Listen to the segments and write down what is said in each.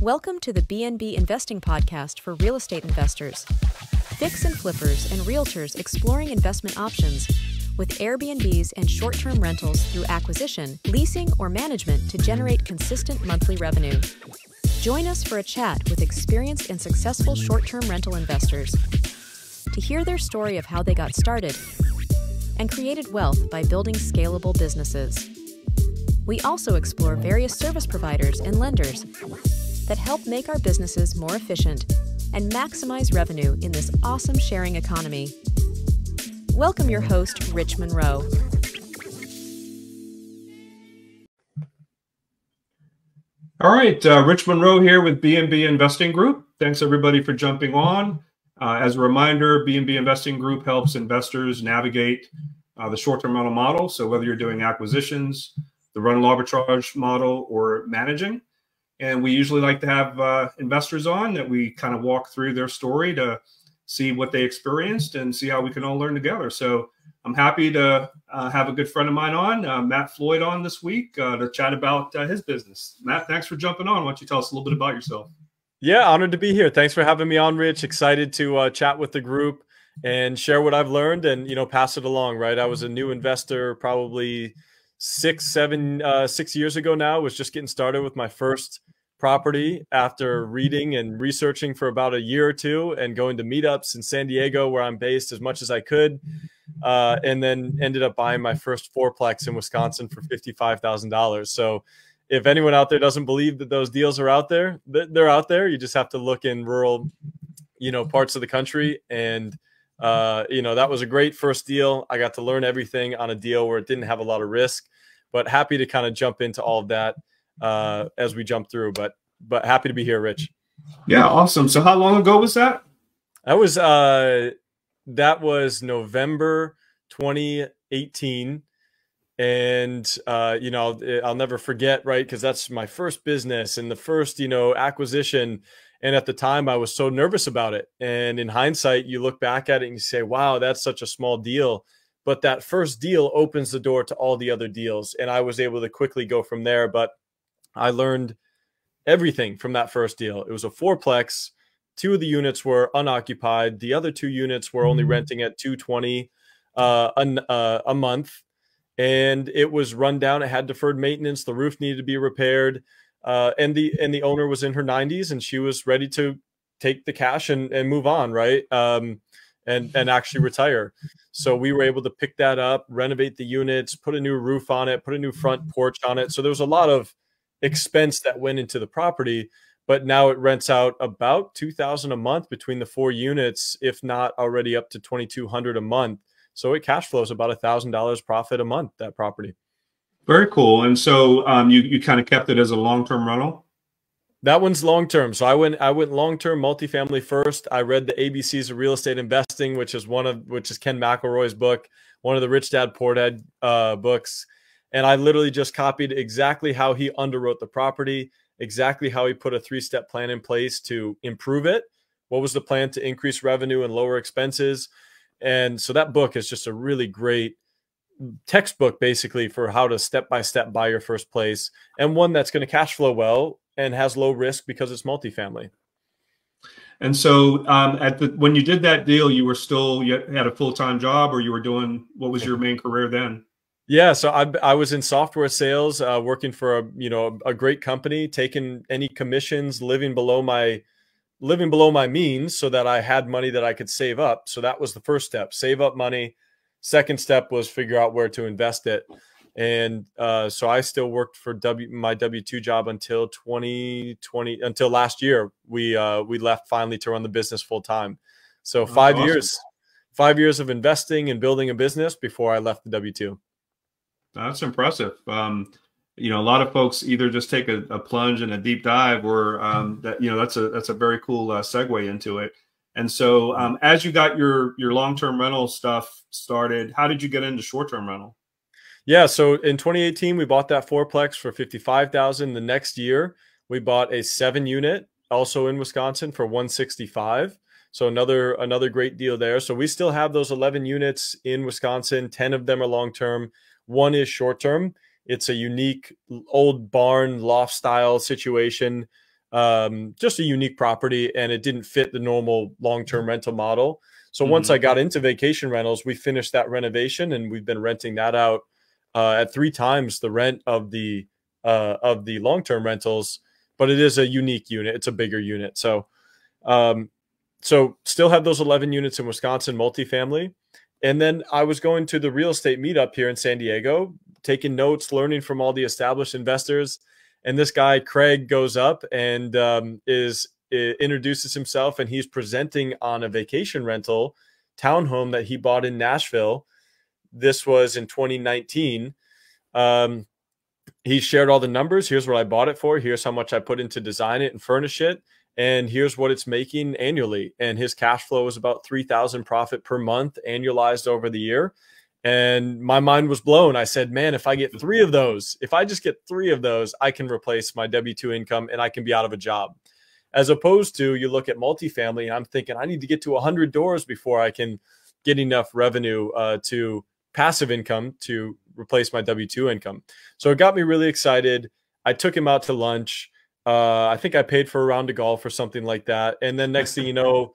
Welcome to the BNB Investing Podcast for real estate investors, fix and flippers, and realtors exploring investment options with Airbnbs and short-term rentals through acquisition, leasing, or management to generate consistent monthly revenue. Join us for a chat with experienced and successful short-term rental investors to hear their story of how they got started and created wealth by building scalable businesses. We also explore various service providers and lenders that help make our businesses more efficient and maximize revenue in this awesome sharing economy. Welcome your host, Rich Munroe. All right, Rich Munroe here with BNB Investing Group. Thanks everybody for jumping on. As a reminder, BNB Investing Group helps investors navigate the short-term rental model. So whether you're doing acquisitions, the rental arbitrage model, or managing. And we usually like to have investors on that we kind of walk through their story to see what they experienced and see how we can all learn together. So I'm happy to have a good friend of mine on, Matt Floyd, on this week to chat about his business. Matt, thanks for jumping on. Why don't you tell us a little bit about yourself? Yeah, honored to be here. Thanks for having me on, Rich. Excited to chat with the group and share what I've learned and, pass it along, right? I was a new investor probably 6 years ago now. Was just getting started with my first property after reading and researching for about a year or two and going to meetups in San Diego where I'm based as much as I could. And then ended up buying my first fourplex in Wisconsin for $55,000. So if anyone out there doesn't believe that those deals are out there, they're out there. You just have to look in rural, parts of the country. And, that was a great first deal. I got to learn everything on a deal where it didn't have a lot of risk, but happy to kind of jump into all of that as we jump through, but happy to be here, Rich. Yeah, awesome. So how long ago was that? That was November 2018. And, I'll never forget, right? Because that's my first business and the first, acquisition. And at the time I was so nervous about it. And in hindsight, you look back at it and you say, wow, that's such a small deal. But that first deal opens the door to all the other deals. And I was able to quickly go from there. But I learned everything from that first deal. It was a fourplex. 2 of the units were unoccupied. The other 2 units were only renting at $220 a month. And it was run down. It had deferred maintenance. The roof needed to be repaired. And the owner was in her 90s and she was ready to take the cash and move on, right? And actually retire. So we were able to pick that up, renovate the units, put a new roof on it, put a new front porch on it. So there was a lot of expense that went into the property, but now it rents out about $2,000 a month between the 4 units, if not already up to $2,200 a month. So it cash flows about $1,000 profit a month, that property. Very cool. And so you kind of kept it as a long-term rental? That one's long-term. So I went long-term multifamily first. I read the ABCs of Real Estate Investing, which is Ken McElroy's book, one of the Rich Dad Poor Dad books. And I literally just copied exactly how he underwrote the property, exactly how he put a 3-step plan in place to improve it. What was the plan to increase revenue and lower expenses? And so that book is just a really great textbook, basically, for how to step-by-step buy your first place, and one that's going to cash flow well and has low risk because it's multifamily. And so when you did that deal, you had a full-time job, or what was your main career then? Yeah, so I was in software sales, working for a great company, taking any commissions, living below my means so that I had money that I could save up. So that was the first step, save up money. Second step was figure out where to invest it. And so I still worked for my W-2 job until 2020, until last year. We left finally to run the business full time. So 5 years, 5 years of investing and building a business before I left the W-2. That's impressive. A lot of folks either just take a plunge and a deep dive, or that's a very cool segue into it. And so as you got your long-term rental stuff started, how did you get into short-term rental? Yeah, so in 2018, we bought that fourplex for $55,000. The next year, we bought a 7-unit, also in Wisconsin, for $165,000. So another great deal there. So we still have those 11 units in Wisconsin. 10 of them are long-term. 1 is short-term. It's a unique old barn loft style situation. just a unique property, and it didn't fit the normal long-term rental model. So once I got into vacation rentals, we finished that renovation, and we've been renting that out at 3 times the rent of the long-term rentals. But it is a unique unit; it's a bigger unit. So, so still have those 11 units in Wisconsin, multifamily. And then I was going to the real estate meetup here in San Diego, taking notes, learning from all the established investors. And this guy, Craig, goes up and introduces himself, and he's presenting on a vacation rental townhome that he bought in Nashville. This was in 2019. He shared all the numbers. Here's what I bought it for. Here's how much I put in to design it and furnish it. And here's what it's making annually. And his cash flow was about $3,000 profit per month, annualized over the year. And my mind was blown. I said, man, if I get 3 of those, if I just get 3 of those, I can replace my W-2 income and I can be out of a job. As opposed to, you look at multifamily and I'm thinking I need to get to 100 doors before I can get enough revenue to passive income to replace my W-2 income. So it got me really excited. I took him out to lunch. I think I paid for a round of golf or something like that. And then next thing you know,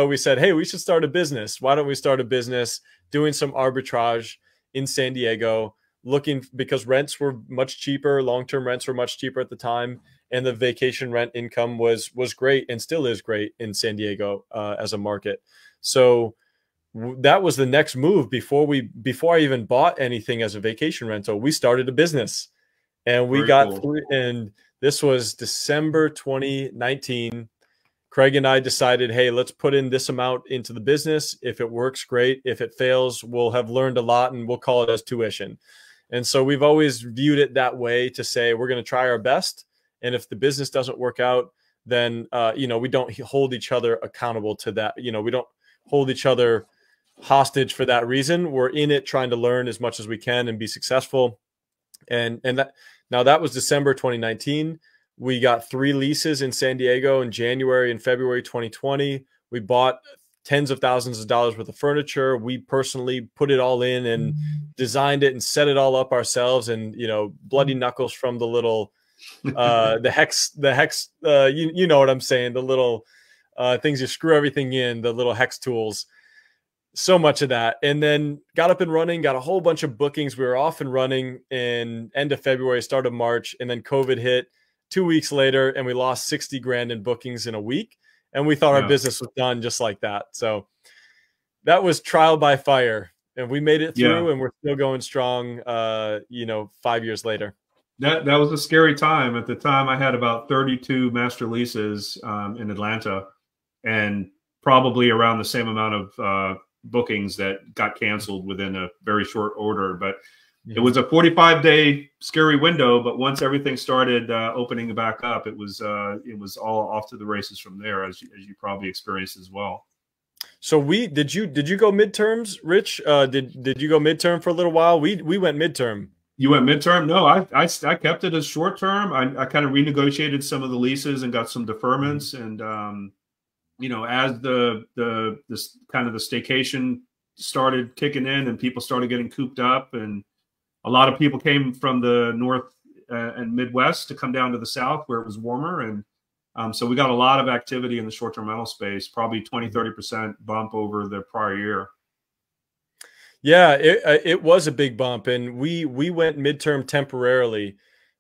we said, hey, we should start a business. Why don't we start a business doing some arbitrage in San Diego, because rents were much cheaper. Long-term rents were much cheaper at the time. And the vacation rent income was great and still is great in San Diego as a market. So that was the next move. Before I even bought anything as a vacation rental, we started a business, and we got through. And this was December 2019. Craig and I decided, hey, let's put in this amount into the business. If it works, great. If it fails, we'll have learned a lot and we'll call it as tuition. And so we've always viewed it that way, to say we're going to try our best. And if the business doesn't work out, then, we don't hold each other accountable to that. We don't hold each other hostage for that reason. We're in it trying to learn as much as we can and be successful. And that was December 2019. We got 3 leases in San Diego in January and February 2020. We bought tens of thousands of dollars worth of furniture. We personally put it all in and designed it and set it all up ourselves. And, bloody knuckles from the little, the hex, you know what I'm saying? The little things you screw everything in, the little hex tools. So much of that. And then got up and running, got a whole bunch of bookings. We were off and running in end of February, start of March. And then COVID hit 2 weeks later, and we lost 60 grand in bookings in a week. And we thought our business was done just like that. So that was trial by fire, and we made it through, and we're still going strong, 5 years later. That was a scary time. At the time, I had about 32 master leases in Atlanta, and probably around the same amount of bookings that got canceled within a very short order. But it was a 45-day scary window. But once everything started opening back up, it was all off to the races from there, as you probably experienced as well. So did you go midterms, Rich? Did you go midterm for a little while? We went midterm. You went midterm? No, I kept it as short term. I kind of renegotiated some of the leases and got some deferments. And as the staycation started kicking in and people started getting cooped up, and a lot of people came from the North and Midwest to come down to the South where it was warmer. And so we got a lot of activity in the short-term rental space, probably 20–30% bump over the prior year. Yeah, it was a big bump. And we went midterm temporarily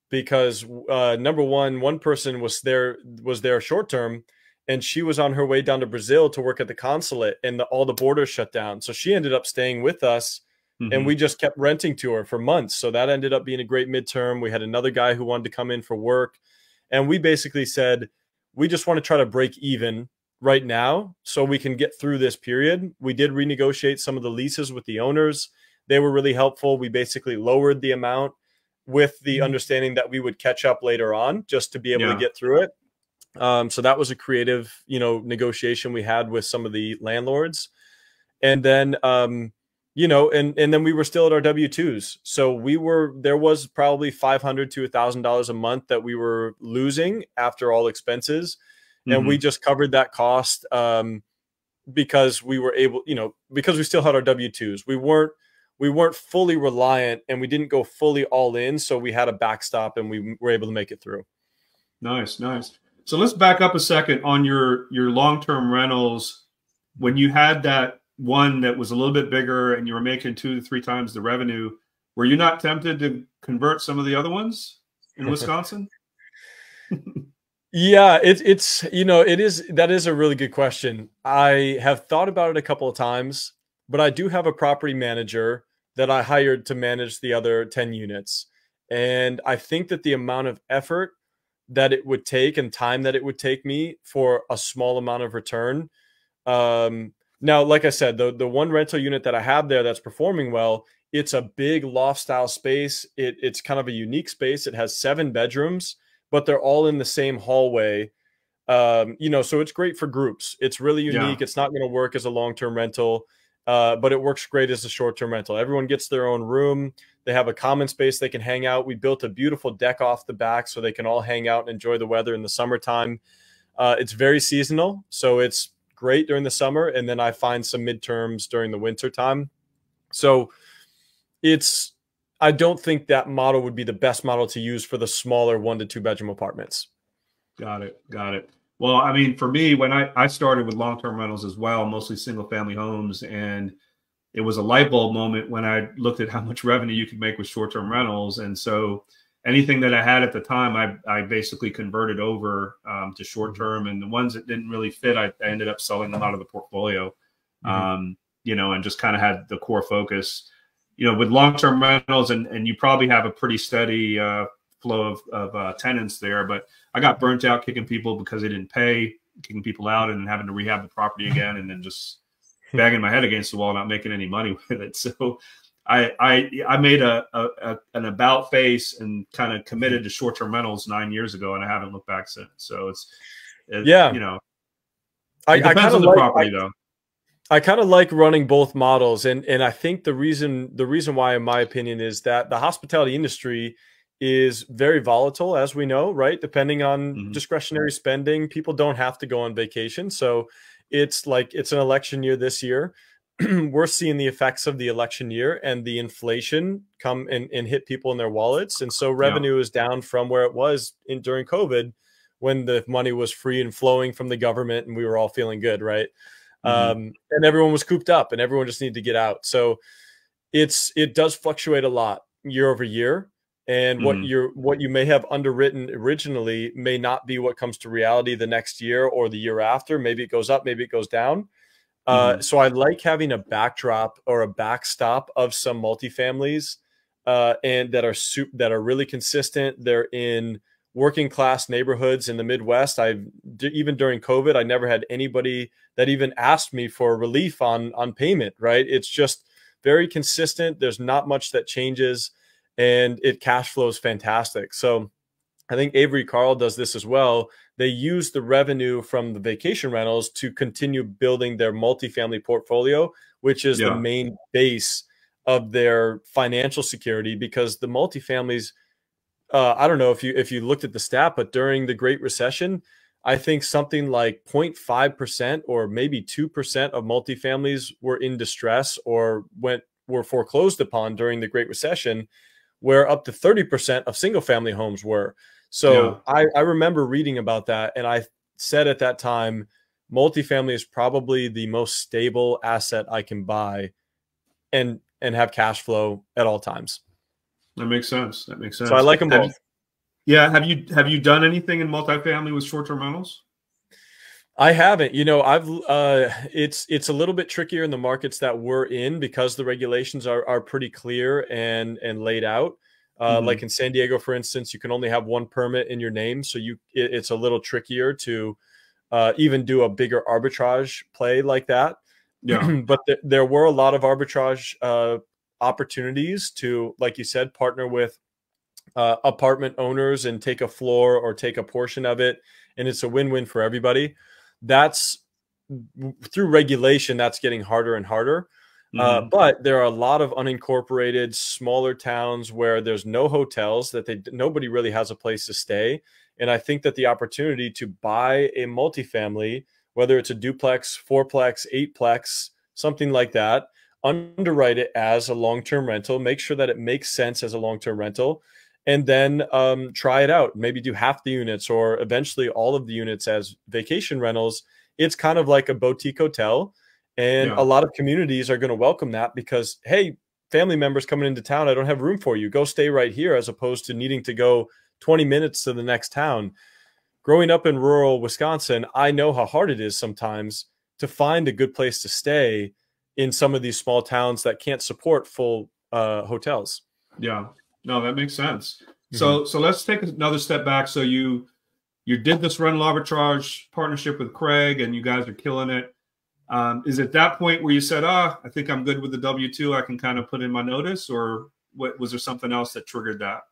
because number one person was there short-term, and she was on her way down to Brazil to work at the consulate, and all the borders shut down. So she ended up staying with us, and we just kept renting to her for months. So that ended up being a great midterm. We had another guy who wanted to come in for work, and we basically said, we just want to try to break even right now so we can get through this period. We did renegotiate some of the leases with the owners. They were really helpful. We basically lowered the amount with the understanding that we would catch up later on just to be able to get through it. So that was a creative, negotiation we had with some of the landlords. And then, and then we were still at our W-2s. So there was probably $500 to $1,000 a month that we were losing after all expenses. And we just covered that cost because we were able, because we still had our W-2s. We weren't fully reliant, and we didn't go fully all in. So we had a backstop, and we were able to make it through. Nice. So let's back up a second on your long-term rentals. When you had that one that was a little bit bigger and you were making 2 to 3 times the revenue, were you not tempted to convert some of the other ones in Wisconsin? Yeah, it's that is a really good question. I have thought about it a couple of times, but I do have a property manager that I hired to manage the other 10 units. And I think that the amount of effort that it would take and time that it would take me for a small amount of return. Now, like I said, the one rental unit that I have there that's performing well, it's a big loft style space. It's kind of a unique space. It has 7 bedrooms, but they're all in the same hallway. So it's great for groups. It's really unique. Yeah. It's not going to work as a long-term rental, but it works great as a short-term rental. Everyone gets their own room. They have a common space they can hang out. We built a beautiful deck off the back so they can all hang out and enjoy the weather in the summertime. It's very seasonal, so it's great during the summer, and then I find some midterms during the winter time. So I don't think that model would be the best model to use for the smaller 1 to 2 bedroom apartments. Got it. Well, I mean, for me, when I started with long-term rentals as well, mostly single family homes, and it was a light bulb moment when I looked at how much revenue you could make with short-term rentals. And so anything that I had at the time, I basically converted over to short-term, and the ones that didn't really fit, I ended up selling them out of the portfolio, and just kind of had the core focus, with long-term rentals, and you probably have a pretty steady flow of tenants there, but I got burnt out kicking people because they didn't pay, kicking people out and having to rehab the property again, and then just banging my head against the wall, not making any money with it. So I made an about face and kind of committed to short-term rentals 9 years ago, and I haven't looked back since. So it depends on the property though. I kind of like running both models, and I think the reason why, in my opinion, is that the hospitality industry is very volatile, as we know, right? Depending on discretionary spending, people don't have to go on vacation. So it's an election year this year. We're seeing the effects of the election year and the inflation come and hit people in their wallets. And so revenue is down from where it was during COVID, when the money was free and flowing from the government and we were all feeling good, right? And everyone was cooped up and everyone just needed to get out. So it does fluctuate a lot year over year. And what you may have underwritten originally may not be what comes to reality the next year or the year after. Maybe it goes up, maybe it goes down. So I like having a backdrop or a backstop of some multifamilies and that are really consistent. They're in working class neighborhoods in the Midwest. Even during COVID, I never had anybody that even asked me for relief on payment, right? It's just very consistent. There's not much that changes, and it cash flows fantastic. So I think Avery Carl does this as well. They use the revenue from the vacation rentals to continue building their multifamily portfolio, which is the main base of their financial security, because the multifamilies, I don't know if you looked at the stat, but during the Great Recession, I think something like 0.5% or maybe 2% of multifamilies were in distress or were foreclosed upon during the Great Recession, where up to 30% of single family homes were. So I remember reading about that, and I said at that time, multifamily is probably the most stable asset I can buy and have cash flow at all times. That makes sense. So I like them both. Have you done anything in multifamily with short-term rentals? I haven't. It's a little bit trickier in the markets that we're in because the regulations are pretty clear and laid out. Like in San Diego, for instance, you can only have one permit in your name, so it's a little trickier to even do a bigger arbitrage play like that. Yeah. But there were a lot of arbitrage opportunities to, like you said, partner with apartment owners and take a floor or take a portion of it, and it's a win-win for everybody. That's through regulation, that's getting harder and harder. But there are a lot of unincorporated smaller towns where there's no hotels, that nobody really has a place to stay. And I think that the opportunity to buy a multifamily, whether it's a duplex, fourplex, eightplex, something like that, underwrite it as a long-term rental, make sure that it makes sense as a long-term rental, and then try it out. Maybe do half the units or eventually all of the units as vacation rentals. It's kind of like a boutique hotel. And a lot of communities are going to welcome that because, hey, family members coming into town, I don't have room for you. Go stay right here, as opposed to needing to go 20 minutes to the next town. Growing up in rural Wisconsin, I know how hard it is sometimes to find a good place to stay in some of these small towns that can't support full hotels. Yeah, no, that makes sense. So let's take another step back. So you did this rental arbitrage partnership with Craig, and you guys are killing it. Is it that point where you said, I think I'm good with the W-2, I can kind of put in my notice, or what, was there something else that triggered that?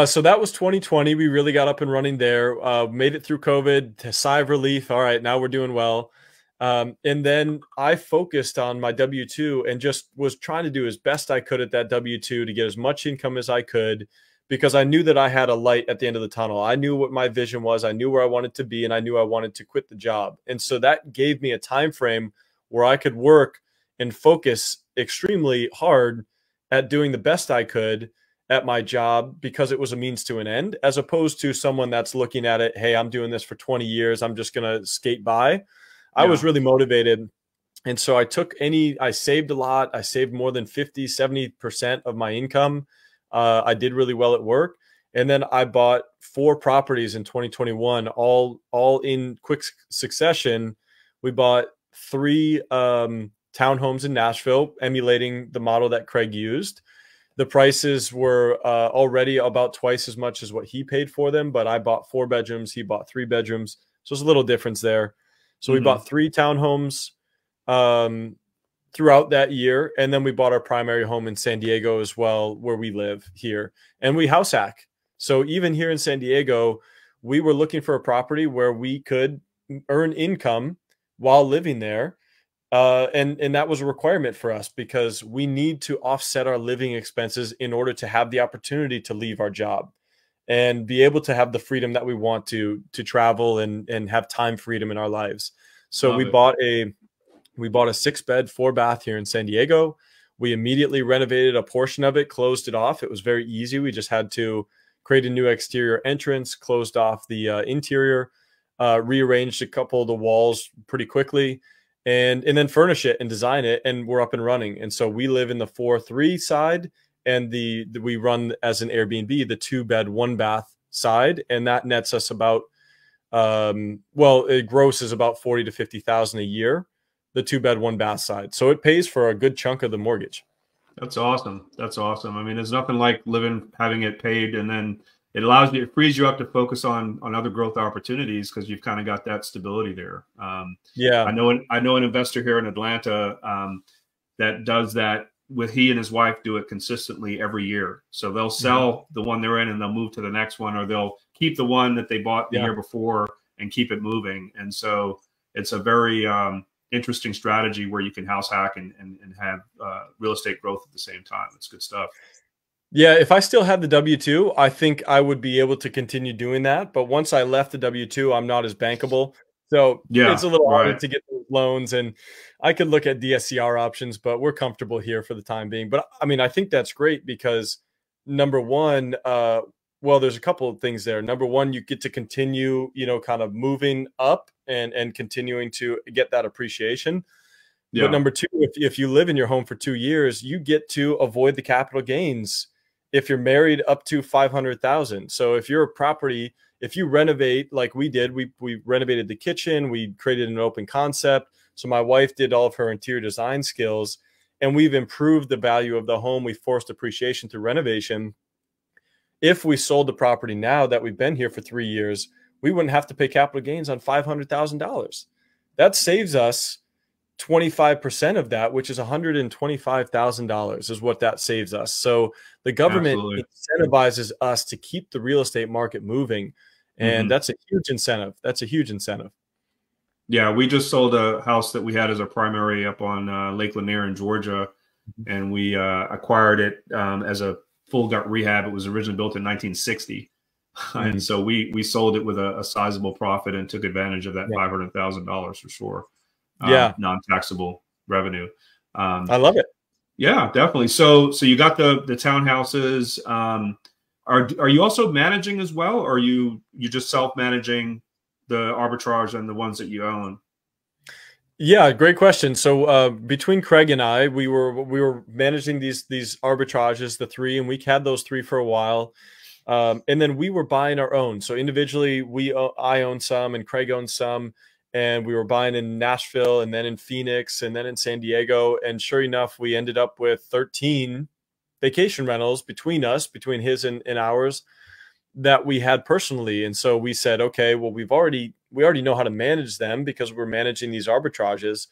So that was 2020. We really got up and running there, made it through COVID, to sigh of relief. All right, now we're doing well. And then I focused on my W-2 and just was trying to do as best I could at that W-2 to get as much income as I could, because I knew that I had a light at the end of the tunnel. I knew what my vision was. I knew where I wanted to be, and I knew I wanted to quit the job. And so that gave me a time frame where I could work and focus extremely hard at doing the best I could at my job, because it was a means to an end, as opposed to someone that's looking at it, hey, I'm doing this for 20 years, I'm just going to skate by. I was really motivated. And so I saved a lot. I saved more than 50, 70% of my income. I did really well at work. And then I bought 4 properties in 2021, all in quick succession. We bought 3 townhomes in Nashville, emulating the model that Craig used. The prices were already about twice as much as what he paid for them, but I bought 4 bedrooms. He bought 3 bedrooms. So there's a little difference there. So we bought 3 townhomes throughout that year. And then we bought our primary home in San Diego as well, where we live here. And we house hack. So even here in San Diego, we were looking for a property where we could earn income while living there. And that was a requirement for us, because we need to offset our living expenses in order to have the opportunity to leave our job and be able to have the freedom that we want to travel and have time freedom in our lives. So we bought a 6-bed, 4-bath here in San Diego. We immediately renovated a portion of it, closed it off. It was very easy. We just had to create a new exterior entrance, closed off the interior, rearranged a couple of the walls pretty quickly, and then furnish it and design it, and we're up and running. And so we live in the 4-3 side, and we run as an Airbnb the 2-bed, 1-bath side, and that nets us about it grosses about 40 to 50,000 a year, the 2-bed, 1-bath side. So it pays for a good chunk of the mortgage. That's awesome. That's awesome. I mean, there's nothing like having it paid, and then it frees you up to focus on other growth opportunities, because you've kind of got that stability there. I know an investor here in Atlanta that does that. He and his wife do it consistently every year. So they'll sell the one they're in and they'll move to the next one, or they'll keep the one that they bought the year before and keep it moving. And so it's a very interesting strategy where you can house hack and have real estate growth at the same time. It's good stuff. Yeah, if I still had the W-2, I think I would be able to continue doing that. But once I left the W-2, I'm not as bankable. So it's a little harder to get those loans, and I could look at DSCR options, but we're comfortable here for the time being. But I mean, I think that's great because, number one, there's a couple of things there. Number one, you get to continue, kind of moving up and continuing to get that appreciation. Yeah. But number two, if you live in your home for 2 years, you get to avoid the capital gains if you're married up to 500,000. So if you're a property, if you renovate like we did, we renovated the kitchen, we created an open concept. So my wife did all of her interior design skills, and we've improved the value of the home. We forced appreciation through renovation. If we sold the property now that we've been here for 3 years, we wouldn't have to pay capital gains on $500,000. That saves us 25% of that, which is $125,000 is what that saves us. So the government incentivizes us to keep the real estate market moving. And that's a huge incentive. That's a huge incentive. Yeah, we just sold a house that we had as a primary up on Lake Lanier in Georgia, and we acquired it as a full gut rehab. It was originally built in 1960. And so we sold it with a sizable profit and took advantage of that $500,000 for sure. Non-taxable revenue. I love it. Yeah, definitely. So you got the townhouses. Are you also managing as well, or are you just self-managing the arbitrage and the ones that you own? Yeah, great question. So between Craig and I, we were managing these arbitrages, the three, and we had those three for a while. And then we were buying our own. So individually, I own some and Craig owns some, and we were buying in Nashville and then in Phoenix and then in San Diego. And sure enough, we ended up with 13 vacation rentals between us, between his and ours, that we had personally. And so we said, okay, well, we already know how to manage them because we're managing these arbitrages.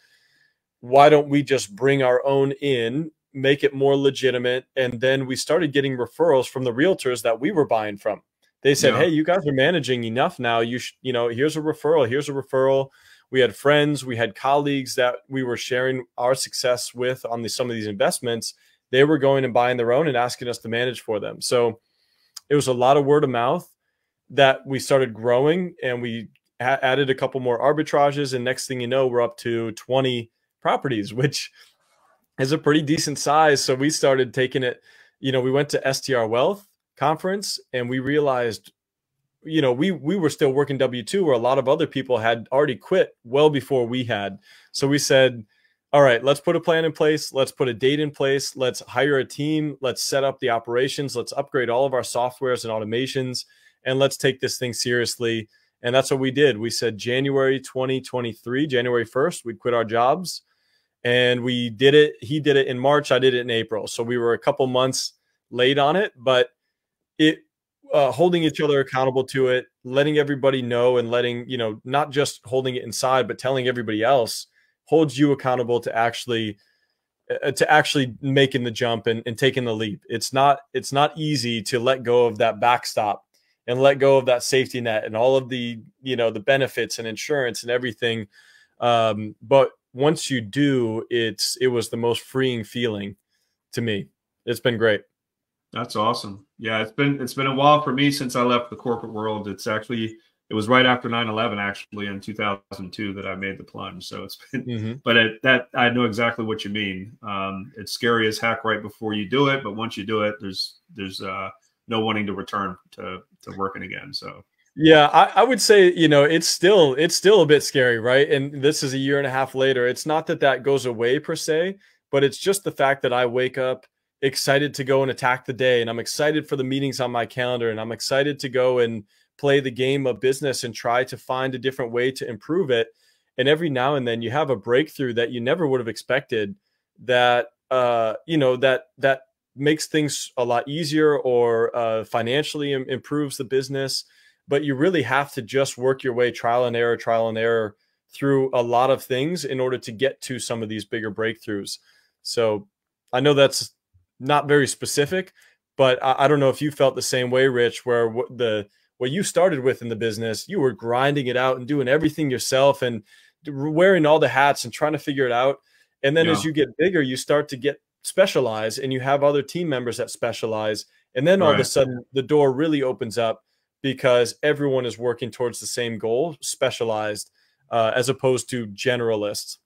Why don't we just bring our own in, make it more legitimate? And then we started getting referrals from the realtors that we were buying from. They said, hey, you guys are managing enough now. Here's a referral. Here's a referral. We had friends, we had colleagues that we were sharing our success with on some of these investments. They were going and buying their own and asking us to manage for them. So it was a lot of word of mouth that we started growing, and we added a couple more arbitrages. And next thing you know, we're up to 20 properties, which is a pretty decent size. So we started taking it, we went to STR Wealth conference, and we realized, we were still working W-2 where a lot of other people had already quit well before we had. So we said, all right, let's put a plan in place. Let's put a date in place. Let's hire a team. Let's set up the operations. Let's upgrade all of our softwares and automations, and let's take this thing seriously. And that's what we did. We said January 2023, January 1st, we'd quit our jobs, and we did it. He did it in March. I did it in April. So we were a couple months late on it, but holding each other accountable to it, letting everybody know, and letting, not just holding it inside, but telling everybody else, holds you accountable to actually making the jump and taking the leap. It's not easy to let go of that backstop and let go of that safety net and all of the, the benefits and insurance and everything. But once you do, it was the most freeing feeling to me. It's been great. That's awesome. Yeah, it's been a while for me since I left the corporate world. It was right after 9/11, actually, in 2002 that I made the plunge. So it's been, but I know exactly what you mean. It's scary as heck right before you do it, but once you do it, there's no wanting to return to working again. So yeah, I would say, it's still a bit scary, right? And this is a year and a half later. It's not that goes away per se, but it's just the fact that I wake up excited to go and attack the day, and I'm excited for the meetings on my calendar, and I'm excited to go and play the game of business and try to find a different way to improve it. And every now and then you have a breakthrough that you never would have expected that, that makes things a lot easier, or financially improves the business. But you really have to just work your way trial and error through a lot of things in order to get to some of these bigger breakthroughs. So I know that's not very specific, but I don't know if you felt the same way, Rich, where what you started with in the business, you were grinding it out and doing everything yourself and wearing all the hats and trying to figure it out. And then as you get bigger, you start to get specialized, and you have other team members that specialize. And then all of a sudden the door really opens up because everyone is working towards the same goal, specialized, as opposed to generalists.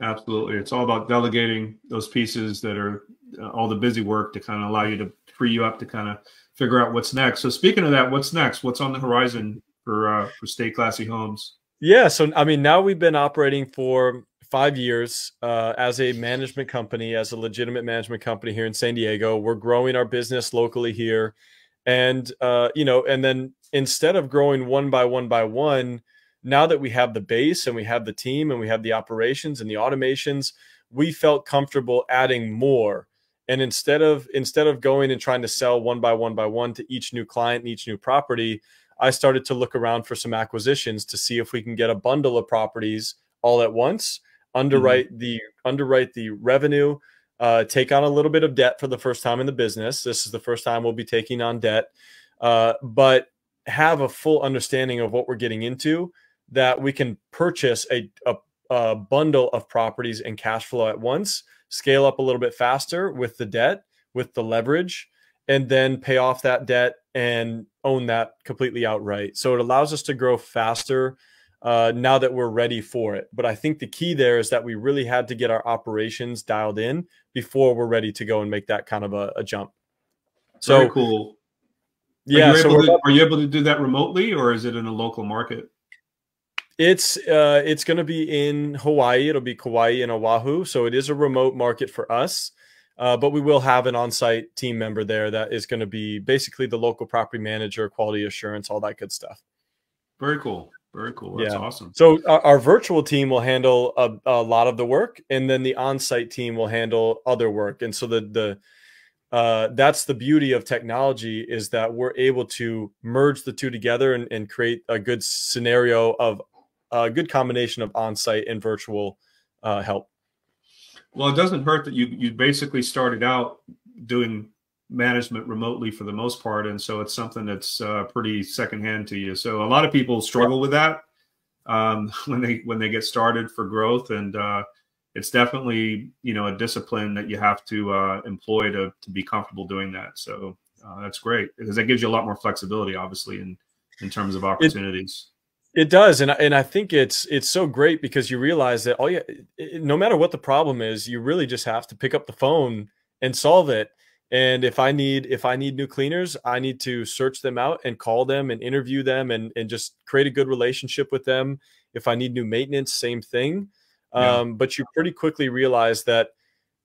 Absolutely. It's all about delegating those pieces that are all the busy work to kind of allow you to free you up to kind of figure out what's next. So speaking of that, what's next? What's on the horizon for Stay Classy Homes? Yeah. So, I mean, now we've been operating for 5 years as a management company, as a legitimate management company here in San Diego. We're growing our business locally here. And, and then instead of growing one by one, now that we have the base and we have the team and we have the operations and the automations, we felt comfortable adding more. And instead of going and trying to sell one by one to each new client and each new property, I started to look around for some acquisitions to see if we can get a bundle of properties all at once, underwrite the revenue, take on a little bit of debt for the first time in the business. This is the first time we'll be taking on debt, but have a full understanding of what we're getting into, that we can purchase a bundle of properties and cash flow at once, scale up a little bit faster with the debt, with the leverage, and then pay off that debt and own that completely outright. So it allows us to grow faster now that we're ready for it. But I think the key there is that we really had to get our operations dialed in before we're ready to go and make that kind of a jump. So very cool. Yeah. So are you able to do that remotely, or is it in a local market? it's going to be in Hawaii. It'll be Kauai and Oahu. So it is a remote market for us. But we will have an on-site team member there that is going to be basically the local property manager, quality assurance, all that good stuff. Very cool. Very cool. That's awesome. So our virtual team will handle a lot of the work, and then the on-site team will handle other work. And so that's the beauty of technology, is that we're able to merge the two together and create a good scenario of a good combination of on-site and virtual help. Well, it doesn't hurt that you basically started out doing management remotely for the most part, and so it's something that's pretty secondhand to you. So a lot of people struggle with that when they get started for growth, and it's definitely a discipline that you have to employ to be comfortable doing that. So that's great, because that gives you a lot more flexibility, obviously, in terms of opportunities. It does, and I think it's so great, because you realize that no matter what the problem is, you really just have to pick up the phone and solve it. And if I need new cleaners, I need to search them out and call them and interview them and just create a good relationship with them. If I need new maintenance, same thing. But you pretty quickly realize that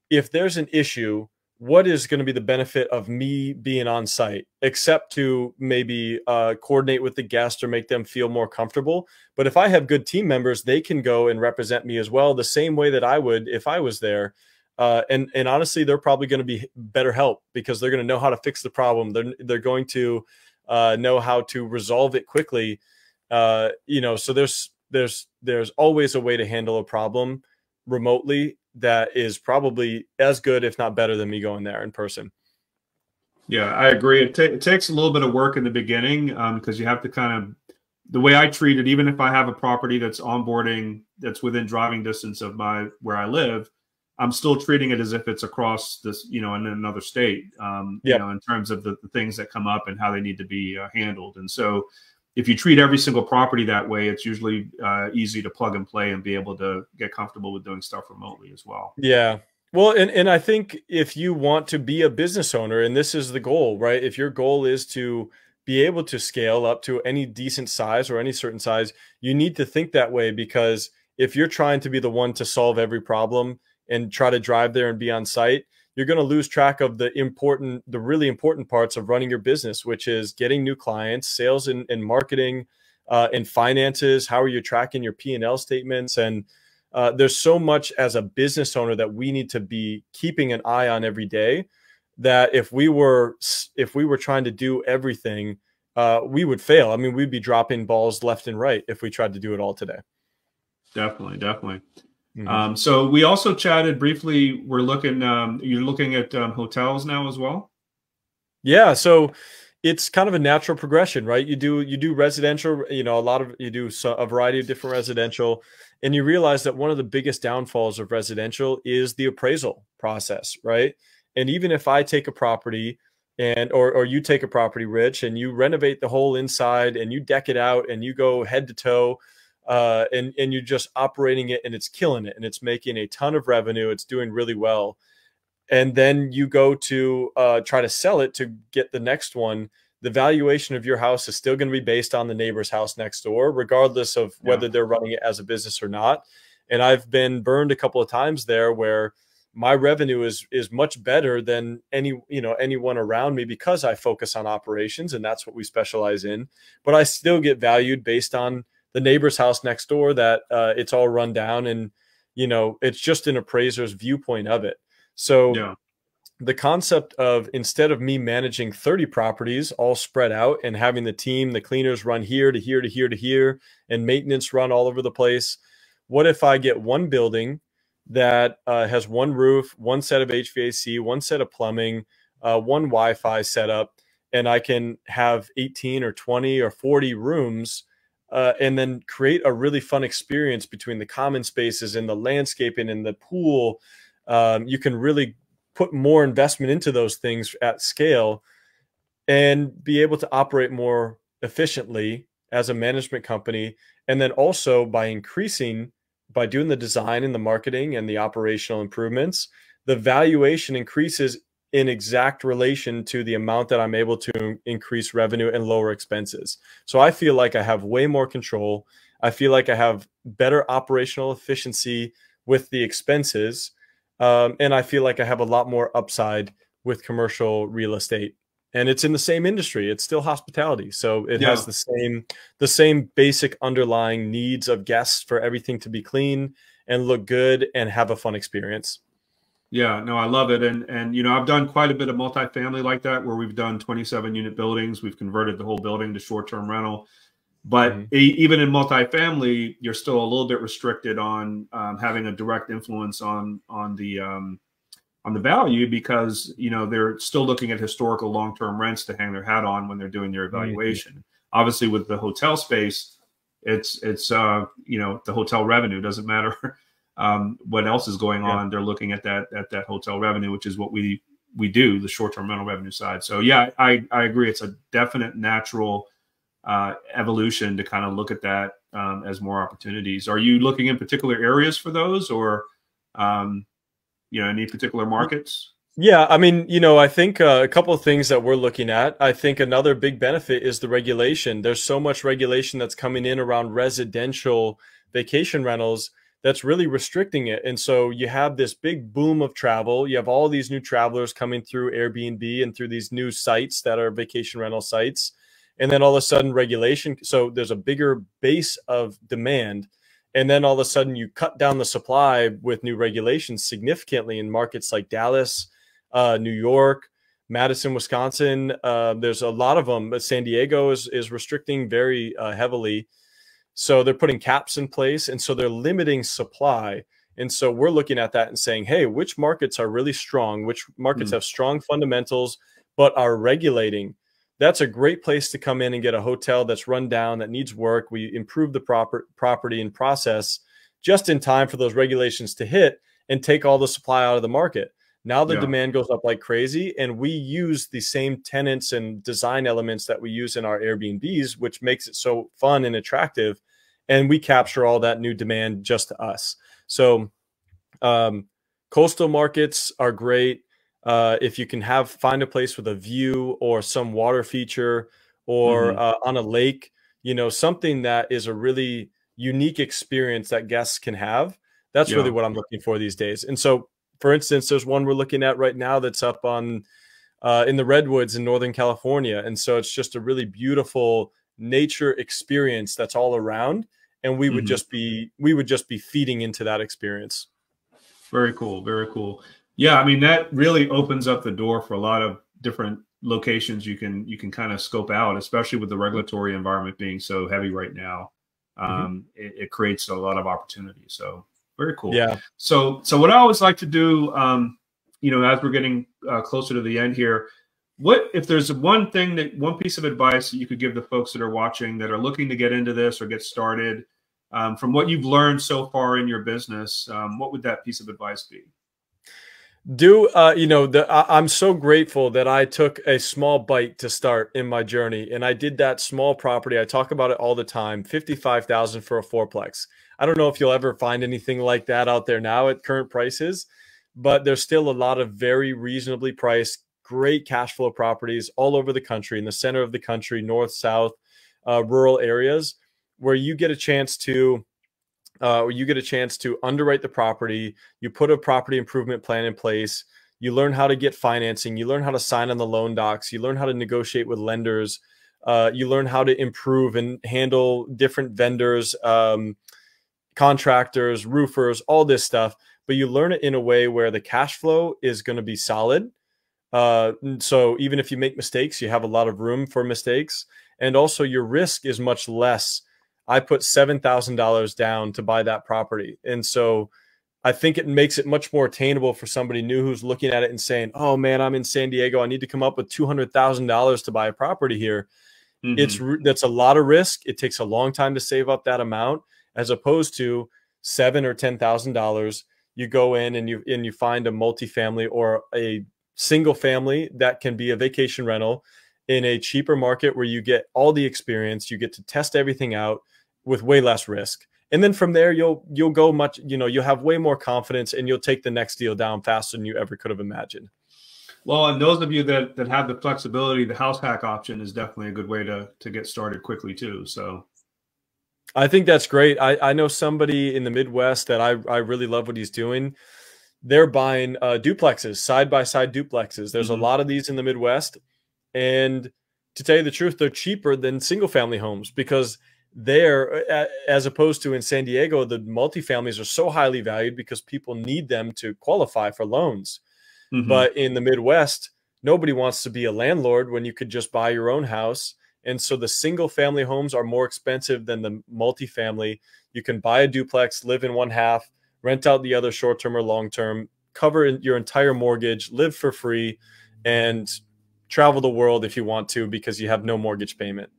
if there's an issue, what is going to be the benefit of me being on site, except to maybe coordinate with the guest or make them feel more comfortable. But if I have good team members, they can go and represent me as well, the same way that I would if I was there. And honestly, they're probably going to be better help, because they're going to know how to fix the problem. They're going to know how to resolve it quickly. So there's always a way to handle a problem remotely that is probably as good, if not better, than me going there in person. Yeah, I agree. It takes a little bit of work in the beginning, because you have to the way I treat it, even if I have a property that's onboarding, that's within driving distance of where I live, I'm still treating it as if it's across this, in another state, in terms of the things that come up and how they need to be handled. And so if you treat every single property that way, it's usually easy to plug and play and be able to get comfortable with doing stuff remotely as well. Yeah. Well, and I think if you want to be a business owner, and this is the goal, right? If your goal is to be able to scale up to any decent size or any certain size, you need to think that way, because if you're trying to be the one to solve every problem and try to drive there and be on site, you're going to lose track of the really important parts of running your business, which is getting new clients, sales and marketing, and finances. How are you tracking your P&L statements? And there's so much as a business owner that we need to be keeping an eye on every day, that if we were trying to do everything, we would fail. I mean, we'd be dropping balls left and right if we tried to do it all today. Definitely. Mm-hmm. So we also chatted briefly. We're looking. You're looking at hotels now as well. Yeah. So it's kind of a natural progression, right? You do residential. You do a variety of different residential, and you realize that one of the biggest downfalls of residential is the appraisal process, right? And even if I take a property or you take a property, Rich, and you renovate the whole inside and you deck it out and you go head to toe, and you're just operating it and it's killing it and it's making a ton of revenue, it's doing really well, and then you go to try to sell it to get the next one, the valuation of your house is still going to be based on the neighbor's house next door, regardless of whether they're running it as a business or not. And I've been burned a couple of times there, where my revenue is much better than anyone around me, because I focus on operations and that's what we specialize in. But I still get valued based on the neighbor's house next door that it's all run down, and it's just an appraiser's viewpoint of it. So the concept of, instead of me managing 30 properties all spread out and having the cleaners run here to here to here to here and maintenance run all over the place, what if I get one building that has one roof, one set of HVAC, one set of plumbing, one Wi-Fi setup, and I can have 18 or 20 or 40 rooms, and then create a really fun experience between the common spaces and the landscaping and the pool. You can really put more investment into those things at scale and be able to operate more efficiently as a management company. And then also by doing the design and the marketing and the operational improvements, the valuation increases in exact relation to the amount that I'm able to increase revenue and lower expenses. So I feel like I have way more control. I feel like I have better operational efficiency with the expenses. And I feel like I have a lot more upside with commercial real estate. And it's in the same industry. It's still hospitality. So it has the same basic underlying needs of guests for everything to be clean and look good and have a fun experience. Yeah, no, I love it. And you know, I've done quite a bit of multifamily like that, where we've done 27 unit buildings. We've converted the whole building to short-term rental. But even in multifamily, you're still a little bit restricted on having a direct influence on the value, because you know they're still looking at historical long-term rents to hang their hat on when they're doing their evaluation. Obviously, with the hotel space, it's you know, the hotel revenue doesn't matter what else is going on. They're looking at that hotel revenue, which is what we do, the short-term rental revenue side. So yeah, I agree. It's a definite natural evolution to kind of look at that as more opportunities. Are you looking in particular areas for those, or you know, any particular markets? Yeah, I mean, you know, I think a couple of things that we're looking at. I think another big benefit is the regulation. There's so much regulation that's coming in around residential vacation rentals that's really restricting it. And so you have this big boom of travel. You have all these new travelers coming through Airbnb and through these new sites that are vacation rental sites. And then all of a sudden regulation. So there's a bigger base of demand. And then all of a sudden you cut down the supply with new regulations significantly in markets like Dallas, New York, Madison, Wisconsin. There's a lot of them, but San Diego is restricting very heavily. So they're putting caps in place, and so they're limiting supply. And so we're looking at that and saying, hey, which markets are really strong? Which markets have strong fundamentals but are regulating? That's a great place to come in and get a hotel that's run down, that needs work. We improve the property and process just in time for those regulations to hit and take all the supply out of the market. Now the demand goes up like crazy, and we use the same tenants and design elements that we use in our Airbnbs, which makes it so fun and attractive. And we capture all that new demand just to us. So coastal markets are great. If you can find a place with a view or some water feature, or on a lake, you know, something that is a really unique experience that guests can have. That's really what I'm looking for these days. And so, for instance, there's one we're looking at right now that's up on in the Redwoods in Northern California. And so it's just a really beautiful nature experience that's all around. And we would just be feeding into that experience. Very cool. Very cool. Yeah, I mean, that really opens up the door for a lot of different locations you can kind of scope out, especially with the regulatory environment being so heavy right now. It creates a lot of opportunity. So very cool. Yeah. So what I always like to do, you know, as we're getting closer to the end here, what if there's one piece of advice that you could give the folks that are watching that are looking to get into this or get started, from what you've learned so far in your business, what would that piece of advice be? You know, I'm so grateful that I took a small bite to start in my journey, and I did that small property. I talk about it all the time, $55,000 for a fourplex. I don't know if you'll ever find anything like that out there now at current prices, but there's still a lot of very reasonably priced, great cash flow properties all over the country, in the center of the country, north, south, rural areas, where you get a chance to underwrite the property. You put a property improvement plan in place. You learn how to get financing. You learn how to sign on the loan docs. You learn how to negotiate with lenders. You learn how to improve and handle different vendors, contractors, roofers, all this stuff. But you learn it in a way where the cash flow is going to be solid. So even if you make mistakes, you have a lot of room for mistakes. And also your risk is much less. I put $7,000 down to buy that property. And so I think it makes it much more attainable for somebody new who's looking at it and saying, oh man, I'm in San Diego. I need to come up with $200,000 to buy a property here. That's a lot of risk. It takes a long time to save up that amount, as opposed to $7,000 or $10,000. You go in and you find a multifamily or a single family that can be a vacation rental in a cheaper market, where you get all the experience, you get to test everything out with way less risk. And then from there, you'll go much, you know, you'll have way more confidence, and you'll take the next deal down faster than you ever could have imagined. Well, and those of you that have the flexibility, the house hack option is definitely a good way to get started quickly too. So I think that's great. I know somebody in the Midwest that I really love what he's doing. They're buying duplexes, side-by-side duplexes. There's a lot of these in the Midwest. And to tell you the truth, they're cheaper than single-family homes because there, as opposed to in San Diego, the multifamilies are so highly valued because people need them to qualify for loans. But in the Midwest, nobody wants to be a landlord when you could just buy your own house. And so the single family homes are more expensive than the multifamily. You can buy a duplex, live in one half, rent out the other short-term or long-term, cover your entire mortgage, live for free, and travel the world if you want to because you have no mortgage payment.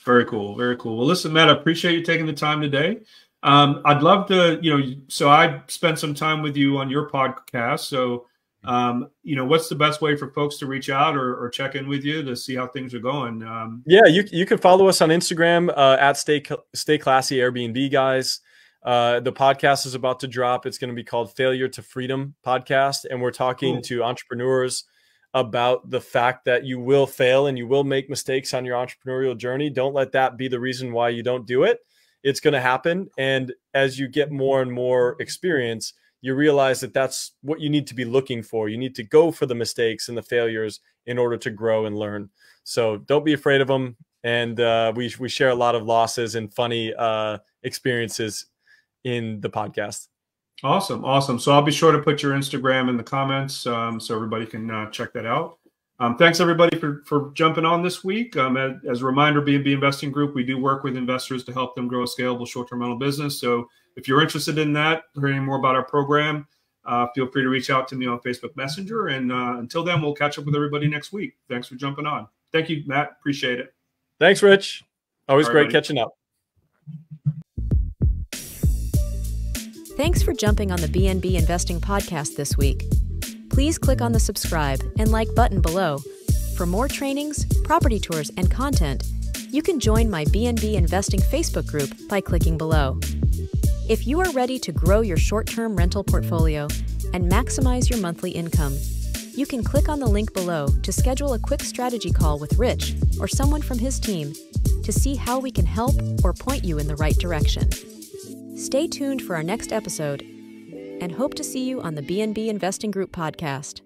Very cool. Very cool. Well, listen, Matt, I appreciate you taking the time today. I'd love to, so I spent some time with you on your podcast. So, what's the best way for folks to reach out or check in with you to see how things are going? Yeah, you can follow us on Instagram at Stay Classy Airbnb Guys. The podcast is about to drop. It's going to be called Failure to Freedom Podcast. And we're talking to entrepreneurs about the fact that you will fail and you will make mistakes on your entrepreneurial journey. Don't let that be the reason why you don't do it. It's going to happen. And as you get more and more experience, you realize that that's what you need to be looking for. You need to go for the mistakes and the failures in order to grow and learn. So don't be afraid of them. And we share a lot of losses and funny experiences in the podcast. Awesome. Awesome. So I'll be sure to put your Instagram in the comments so everybody can check that out. Thanks, everybody, for jumping on this week. As a reminder, B&B Investing Group, we do work with investors to help them grow a scalable short-term rental business. So if you're interested in that, hearing more about our program, feel free to reach out to me on Facebook Messenger. And until then, we'll catch up with everybody next week. Thanks for jumping on. Thank you, Matt. Appreciate it. Thanks, Rich. Always great catching up. Thanks for jumping on the B&B Investing Podcast this week. Please click on the subscribe and like button below. For more trainings, property tours, and content, you can join my B&B Investing Facebook group by clicking below. If you are ready to grow your short-term rental portfolio and maximize your monthly income, you can click on the link below to schedule a quick strategy call with Rich or someone from his team to see how we can help or point you in the right direction. Stay tuned for our next episode and hope to see you on the B&B Investing Group podcast.